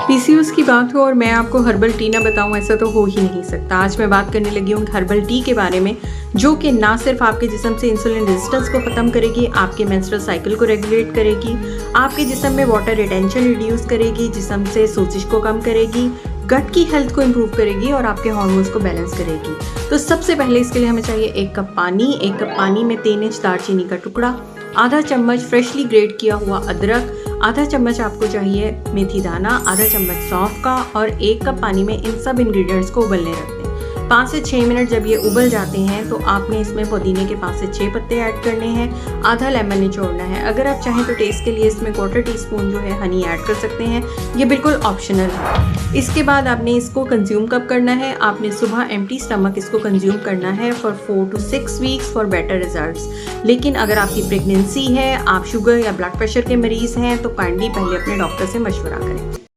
PCOS की बात हो और मैं आपको हर्बल टी ना बताऊं, ऐसा तो हो ही नहीं सकता। आज मैं बात करने लगी हूँ हर्बल टी के बारे में, जो कि ना सिर्फ आपके जिस्म से इंसुलिन रेजिस्टेंस को ख़त्म करेगी, आपके मेंस्ट्रुअल साइकिल को रेगुलेट करेगी, आपके जिस्म में वाटर रिटेंशन रिड्यूस करेगी, जिस्म से सोजिश को कम करेगी, गट की हेल्थ को इम्प्रूव करेगी और आपके हार्मोन्स को बैलेंस करेगी। तो सबसे पहले इसके लिए हमें चाहिए 1 कप पानी। 1 कप पानी में 3 इंच दालचीनी का टुकड़ा, आधा चम्मच फ्रेशली ग्रेट किया हुआ अदरक, आधा चम्मच आपको चाहिए मेथी दाना, आधा चम्मच सौंफ का, और 1 कप पानी में इन सब इंग्रेडिएंट्स को उबलने रख दें। 5 से 6 मिनट जब ये उबल जाते हैं तो आपने इसमें पुदीने के 5 से 6 पत्ते ऐड करने हैं, आधा लेमन निचोड़ना है। अगर आप चाहें तो टेस्ट के लिए इसमें 1/4 टीस्पून जो है हनी ऐड कर सकते हैं, ये बिल्कुल ऑप्शनल है। इसके बाद आपने इसको कंज्यूम कब करना है? आपने सुबह एम्प्टी स्टमक इसको कंज्यूम करना है for 4 to 6 weeks for better results. लेकिन अगर आपकी प्रेगनेंसी है, आप शुगर या ब्लड प्रेशर के मरीज़ हैं, तो काइंडली पहले अपने डॉक्टर से मशवरा करें।